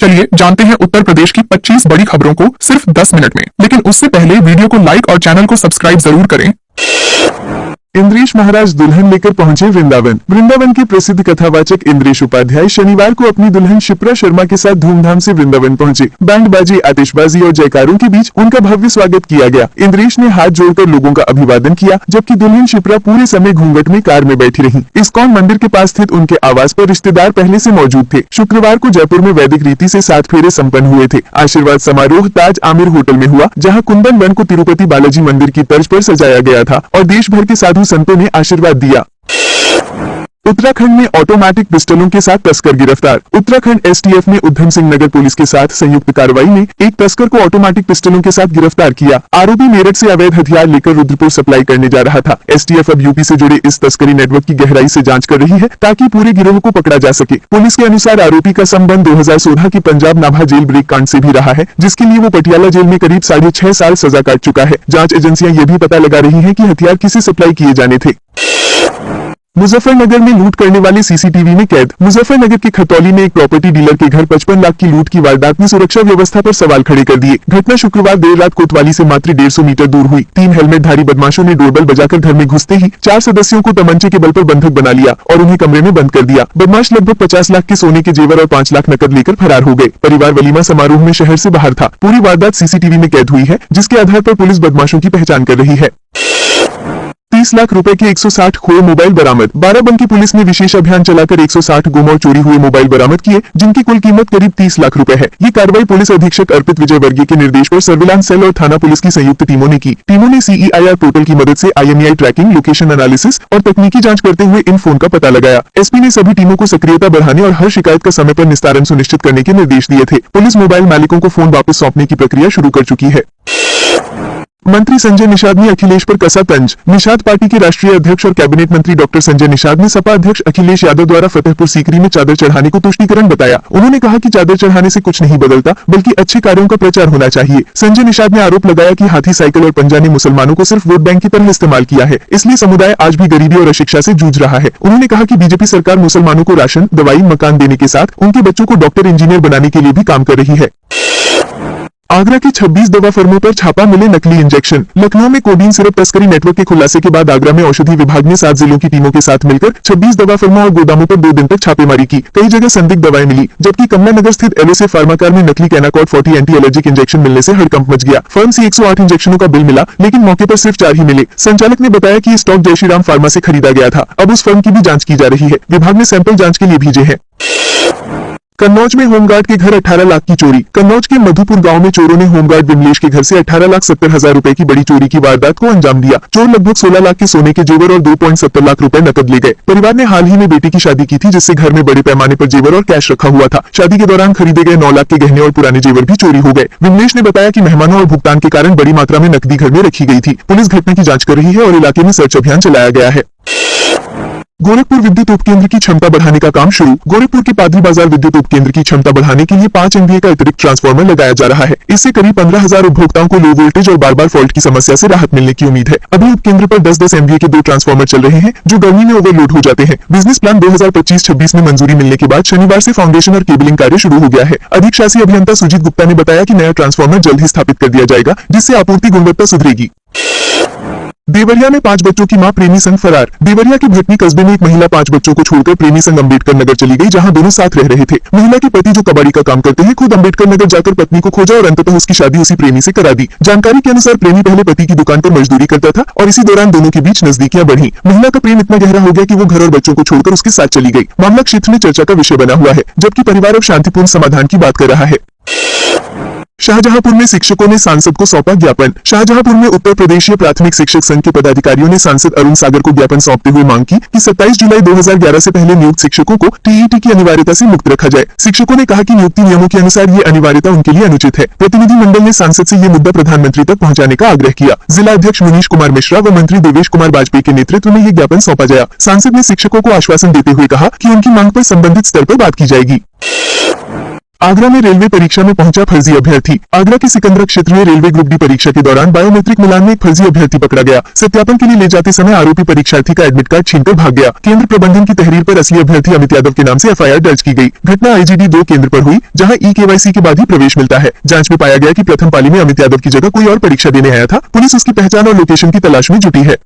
चलिए जानते हैं उत्तर प्रदेश की 25 बड़ी खबरों को सिर्फ 10 मिनट में। लेकिन उससे पहले वीडियो को लाइक और चैनल को सब्सक्राइब जरूर करें। इंद्रेश महाराज दुल्हन लेकर पहुंचे वृंदावन। वृंदावन के प्रसिद्ध कथावाचक इंद्रेश उपाध्याय शनिवार को अपनी दुल्हन शिप्रा शर्मा के साथ धूमधाम से वृंदावन पहुंचे। बैंड बाजे, आतिशबाजी और जयकारों के बीच उनका भव्य स्वागत किया गया। इंद्रेश ने हाथ जोड़कर लोगों का अभिवादन किया, जबकि दुल्हन शिप्रा पूरे समय घूंघट में कार में बैठी रही। इस्कॉन मंदिर के पास स्थित उनके आवास पर रिश्तेदार पहले से मौजूद थे। शुक्रवार को जयपुर में वैदिक रीति से 7 फेरे संपन्न हुए थे। आशीर्वाद समारोह ताज आमिर होटल में हुआ, जहाँ कुंदन वन को तिरुपति बालाजी मंदिर की तर्ज पर सजाया गया था और देश भर के साधु संतों ने आशीर्वाद दिया। उत्तराखंड में ऑटोमेटिक पिस्टलों के साथ तस्कर गिरफ्तार। उत्तराखंड एसटीएफ ने उधम सिंह नगर पुलिस के साथ संयुक्त कार्रवाई में एक तस्कर को ऑटोमेटिक पिस्टलों के साथ गिरफ्तार किया। आरोपी मेरठ से अवैध हथियार लेकर रुद्रपुर सप्लाई करने जा रहा था। एसटीएफ अब यूपी से जुड़े इस तस्करी नेटवर्क की गहराई से जांच कर रही है, ताकि पूरे गिरोह को पकड़ा जा सके। पुलिस के अनुसार आरोपी का संबंध 2016 के पंजाब नाभा जेल ब्रेक कांड से भी रहा है, जिसके लिए वो पटियाला जेल में करीब 6.5 साल सजा काट चुका है। जांच एजेंसियां ये भी पता लगा रही है कि हथियार किसे सप्लाई किए जाने थे। मुजफ्फरनगर में लूट करने वाले सीसीटीवी में कैद। मुजफ्फरनगर के खतौली में एक प्रॉपर्टी डीलर के घर 55 लाख की लूट की वारदात ने सुरक्षा व्यवस्था पर सवाल खड़े कर दिए। घटना शुक्रवार देर रात कोतवाली से मात्र 150 मीटर दूर हुई। 3 हेलमेटधारी बदमाशों ने डोरबेल बजाकर घर में घुसते ही 4 सदस्यों को तमंचे के बल पर बंधक बना लिया और उन्हें कमरे में बंद कर दिया। बदमाश लगभग 50 लाख के सोने के जेवर और 5 लाख नकद लेकर फरार हो गए। परिवार वलीमा समारोह में शहर से बाहर था। पूरी वारदात सीसीटीवी में कैद हुई है, जिसके आधार पर पुलिस बदमाशों की पहचान कर रही है। 30 लाख रुपए के 160 खोए मोबाइल बरामद। बाराबंकी पुलिस ने विशेष अभियान चलाकर 160 गुम और चोरी हुए मोबाइल बरामद किए, जिनकी कुल कीमत करीब 30 लाख रुपए है। ये कार्रवाई पुलिस अधीक्षक अर्पित विजय वर्गीय के निर्देश पर सर्विलांस सेल और थाना पुलिस की संयुक्त टीमों ने की। टीमों ने CEIR पोर्टल की मदद से IMEI ट्रैकिंग, लोकेशन एनालिसिस और तकनीकी जांच करते हुए इन फोन का पता लगाया। एसपी ने सभी टीमों को सक्रियता बढ़ाने और हर शिकायत का समय पर निस्तारण सुनिश्चित करने के निर्देश दिए थे। पुलिस मोबाइल मालिकों को फोन वापस सौंपने की प्रक्रिया शुरू कर चुकी है। मंत्री संजय निषाद ने अखिलेश पर कसा तंज। निषाद पार्टी के राष्ट्रीय अध्यक्ष और कैबिनेट मंत्री डॉक्टर संजय निषाद ने सपा अध्यक्ष अखिलेश यादव द्वारा फतेहपुर सीकरी में चादर चढ़ाने को तुष्टीकरण बताया। उन्होंने कहा कि चादर चढ़ाने से कुछ नहीं बदलता, बल्कि अच्छे कार्यों का प्रचार होना चाहिए। संजय निषाद ने आरोप लगाया कि हाथी, साइकिल और पंजा ने मुसलमानों को सिर्फ वोट बैंक की तरह इस्तेमाल किया है, इसलिए समुदाय आज भी गरीबी और अशिक्षा से जूझ रहा है। उन्होंने कहा कि बीजेपी सरकार मुसलमानों को राशन, दवाई, मकान देने के साथ उनके बच्चों को डॉक्टर, इंजीनियर बनाने के लिए भी काम कर रही है। आगरा की 26 दवा फर्मों पर छापा, मिले नकली इंजेक्शन। लखनऊ में कोडीन सिरप तस्करी नेटवर्क के खुलासे के बाद आगरा में औषधि विभाग ने 7 जिलों की टीमों के साथ मिलकर 26 दवा फर्मों और गोदामों पर 2 दिन तक छापेमारी की। कई जगह संदिग्ध दवाएं मिली, जबकि कमला नगर स्थित LSA फार्माकार में नकली कैनाकॉर्ड 40 एंटी एलर्जिक इंजेक्शन मिलने से हड़कंप मच गया। फर्म से 108 इंजेक्शनों का बिल मिला, लेकिन मौके पर सिर्फ 4 ही मिले। संचालक ने बताया कि स्टॉक जय श्री राम फार्मा से खरीदा गया था। अब उस फर्म की भी जांच की जा रही है। विभाग ने सैंपल जांच के लिए भेजे हैं। कन्नौज में होमगार्ड के घर 18 लाख की चोरी। कन्नौज के मधुपुर गांव में चोरों ने होमगार्ड विमलेश के घर से 18,70,000 रुपए की बड़ी चोरी की वारदात को अंजाम दिया। चोर लगभग 16 लाख के सोने के जेवर और 2.70 लाख रुपए नकद ले गए। परिवार ने हाल ही में बेटी की शादी की थी, जिससे घर में बड़े पैमाने पर जेवर और कैश रखा हुआ था। शादी के दौरान खरीदे गए 9 लाख के गहने और पुराने जेवर भी चोरी हो गए। विमलेश ने बताया कि मेहमानों और भुगतान के कारण बड़ी मात्रा में नकदी घर में रखी गई थी। पुलिस घटना की जांच कर रही है और इलाके में सर्च अभियान चलाया गया है। गोरखपुर विद्युत उपकेंद्र की क्षमता बढ़ाने का काम शुरू। गोरखपुर के पादरी बाजार विद्युत उपकेंद्र की क्षमता बढ़ाने के लिए 5 MVA का अतिरिक्त ट्रांसफार्मर लगाया जा रहा है। इससे करीब 15,000 उपभोक्ताओं को लो वोल्टेज और बार बार फॉल्ट की समस्या से राहत मिलने की उम्मीद है। अभी उपकेंद्र पर 10-10 MVA के 2 ट्रांसफार्मर चल रहे हैं, जो गर्मी में ओवरलोड हो जाते हैं। बिजनेस प्लान 2025-26 में मंजूरी मिलने के बाद शनिवार से फाउंडेशन और केबलिंग कार्य शुरू हो गया है। अधिक शासी अभियंता सुजीत गुप्ता ने बताया कि नया ट्रांसफार्मर जल्द ही स्थापित कर दिया जाएगा, जिससे आपूर्ति गुणवत्ता सुधरेगी। देवरिया में 5 बच्चों की मां प्रेमी संग फरार। देवरिया के भटनी कस्बे में एक महिला 5 बच्चों को छोड़कर प्रेमी संग अम्बेडकर नगर चली गई, जहां दोनों साथ रह रहे थे। महिला के पति, जो कबाड़ी का काम करते हैं, खुद अम्बेडकर नगर जाकर पत्नी को खोजा और अंततः उसकी शादी उसी प्रेमी से करा दी। जानकारी के अनुसार प्रेमी पहले पति की दुकान पर मजदूरी करता था और इसी दौरान दोनों के बीच नजदीकियां बढ़ी। महिला का प्रेम इतना गहरा हो गया कि वो घर और बच्चों को छोड़कर उसके साथ चली गई। मामला क्षेत्र में चर्चा का विषय बना हुआ है, जबकि परिवार अब शांतिपूर्ण समाधान की बात कर रहा है। शाहजहांपुर में शिक्षकों ने सांसद को सौंपा ज्ञापन। शाहजहांपुर में उत्तर प्रदेशीय प्राथमिक शिक्षक संघ के पदाधिकारियों ने सांसद अरुण सागर को ज्ञापन सौंपते हुए मांग की कि 27 जुलाई 2011 से पहले नियुक्त शिक्षकों को TET की अनिवार्यता से मुक्त रखा जाए। शिक्षकों ने कहा कि नियुक्ति नियमों के अनुसार ये अनिवार्यता उनके लिए अनुचित है। प्रतिनिधि मंडल ने सांसद से ये मुद्दा प्रधानमंत्री तक पहुंचाने का आग्रह किया। जिला अध्यक्ष मुनीश कुमार मिश्रा व मंत्री देवेश कुमार वाजपेयी के नेतृत्व में ये ज्ञापन सौंपा गया। सांसद ने शिक्षकों को आश्वासन देते हुए कहा कि उनकी मांग पर संबंधित स्तर पर बात की जाएगी। आगरा में रेलवे परीक्षा में पहुंचा फर्जी अभ्यर्थी। आगरा के सिकंदरा क्षेत्र में रेलवे ग्रुप डी परीक्षा के दौरान बायोमेट्रिक मिलान में एक फर्जी अभ्यर्थी पकड़ा गया। सत्यापन के लिए ले जाते समय आरोपी परीक्षार्थी का एडमिट कार्ड छीनकर भाग गया। केंद्र प्रबंधन की तहरीर पर असली अभ्यर्थी अमित यादव के नाम से एफआईआर दर्ज की गई। घटना IGD 2 केंद्र पर हुई, जहां KYC के बाद ही प्रवेश मिलता है। जांच में पाया गया कि प्रथम पाली में अमित यादव की जगह कोई और परीक्षा देने आया था। पुलिस उसकी पहचान और लोकेशन की तलाश में जुटी है।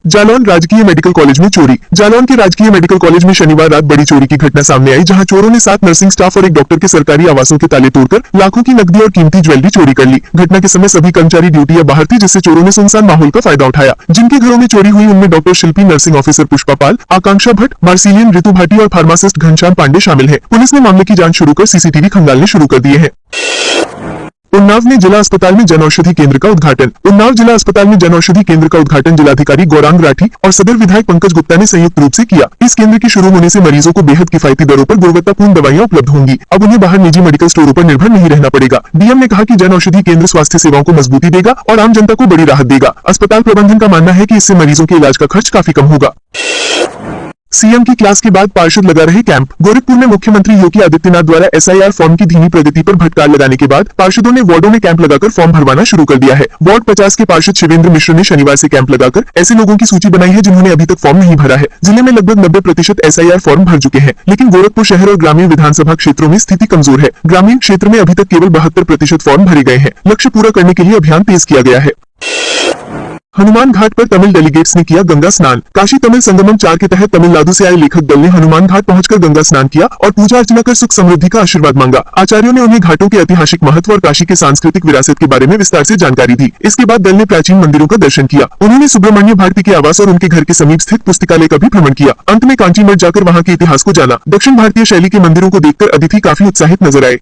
जालौन राजकीय मेडिकल कॉलेज में चोरी। जालौन के राजकीय मेडिकल कॉलेज में शनिवार रात बड़ी चोरी की घटना सामने आई, जहां चोरों ने 7 नर्सिंग स्टाफ और एक डॉक्टर के सरकारी आवासों के ताले तोड़कर लाखों की नकदी और कीमती ज्वेलरी चोरी कर ली। घटना के समय सभी कर्मचारी ड्यूटी या बाहर थे, जिससे चोरों ने सुनसान माहौल का फायदा उठाया। जिनके घरों में चोरी हुई उनमें डॉक्टर शिल्पी, नर्सिंग ऑफिसर पुष्पा पाल, आकांक्षा भट्ट, मार्सिलियन ऋतु भाटी और फार्मासिस्ट घनश्याम पांडे शामिल है। पुलिस ने मामले की जांच शुरू कर CCTV खंगालने शुरू कर दिए हैं। उन्नाव में जिला अस्पताल में जनऔषधि केंद्र का उद्घाटन। उन्नाव जिला अस्पताल में जनऔषधि केंद्र का उद्घाटन जिलाधिकारी गौरांग राठी और सदर विधायक पंकज गुप्ता ने संयुक्त रूप से किया। इस केंद्र के शुरू होने से मरीजों को बेहद किफायती दरों पर गुणवत्तापूर्ण दवाइयां उपलब्ध होंगी। अब उन्हें बाहर निजी मेडिकल स्टोरों पर निर्भर नहीं रहना पड़ेगा। DM ने कहा कि जनऔषधि केंद्र स्वास्थ्य सेवाओं को मजबूती देगा और आम जनता को बड़ी राहत देगा। अस्पताल प्रबंधन का मानना है कि इससे मरीजों के इलाज का खर्च काफी कम होगा। CM की क्लास के बाद पार्षद लगा रहे कैंप। गोरखपुर में मुख्यमंत्री योगी आदित्यनाथ द्वारा SIR फॉर्म की धीमी प्रगति पर भटकार लगाने के बाद पार्षदों ने वार्डों में कैंप लगाकर फॉर्म भरवाना शुरू कर दिया है। वार्ड 50 के पार्षद शिवेंद्र मिश्र ने शनिवार से कैंप लगाकर ऐसे लोगों की सूची बनाई है जिन्होंने अभी तक फॉर्म नहीं भरा है। जिले में लगभग 90% SIR फॉर्म भर चुके हैं, लेकिन गोरखपुर शहर और ग्रामीण विधानसभा क्षेत्रों में स्थिति कमजोर है। ग्रामीण क्षेत्र में अभी तक केवल 72% फॉर्म भरे गए हैं। लक्ष्य पूरा करने के लिए अभियान तेज किया गया है। हनुमान घाट पर तमिल डेलीगेट्स ने किया गंगा स्नान। काशी तमिल संगमम 4 के तहत तमिलनाडु से आए लेखक दल ने हनुमान घाट पहुंचकर गंगा स्नान किया और पूजा अर्चना कर सुख समृद्धि का आशीर्वाद मांगा। आचार्यों ने उन्हें घाटों के ऐतिहासिक महत्व और काशी की सांस्कृतिक विरासत के बारे में विस्तार से जानकारी दी। इसके बाद दल ने प्राचीन मंदिरों का दर्शन किया। उन्होंने सुब्रमण्य भारती के आवास और उनके घर के समीप स्थित पुस्तकालय का भी भ्रमण किया। अंत में कांची मठ जाकर वहां के इतिहास को जाना। दक्षिण भारतीय शैली के मंदिरों को देखकर अतिथि काफी उत्साहित नजर आए।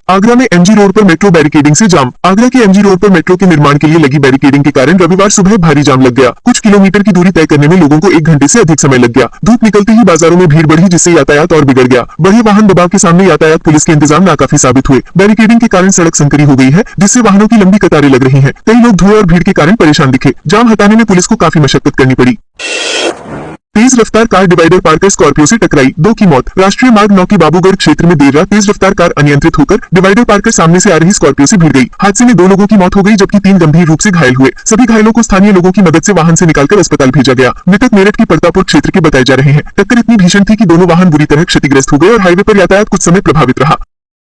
आगरा में MG रोड पर मेट्रो बैरिकेडिंग से जाम। आगरा के MG रोड पर मेट्रो के निर्माण के लिए लगी बैरिकेडिंग के कारण रविवार सुबह भारी जाम लग गया। कुछ किलोमीटर की दूरी तय करने में लोगों को 1 घंटे से अधिक समय लग गया। धूप निकलते ही बाजारों में भीड़ बढ़ी, जिससे यातायात और बिगड़ गया। बढ़े वाहन दबाव के सामने यातायात पुलिस के इंतजाम नाकाफी साबित हुए। बैरिकेडिंग के कारण सड़क संकरी हो गई है, जिससे वाहनों की लंबी कतारें लग रही है। कई लोग धुएं और भीड़ के कारण परेशान दिखे। जाम हटाने में पुलिस को काफी मशक्कत करनी पड़ी। तेज रफ्तार कार डिवाइडर पार कर स्कॉर्पियो से टकराई, 2 की मौत। राष्ट्रीय मार्ग 9 के बाबूगढ़ क्षेत्र में देर रात तेज रफ्तार कार अनियंत्रित होकर डिवाइडर पार कर सामने से आ रही स्कॉर्पियो से भिड़ गई। हादसे में 2 लोगों की मौत हो गई, जबकि 3 गंभीर रूप से घायल हुए। सभी घायलों को स्थानीय लोगों की मदद से वाहन से निकालकर अस्पताल भेजा गया। मृतक मेरठ के परतापुर क्षेत्र के बताए जा रहे हैं। टक्कर इतनी भीषण थी कि दोनों वाहन बुरी तरह क्षतिग्रस्त हो गए और हाईवे पर यातायात कुछ समय प्रभावित रहा।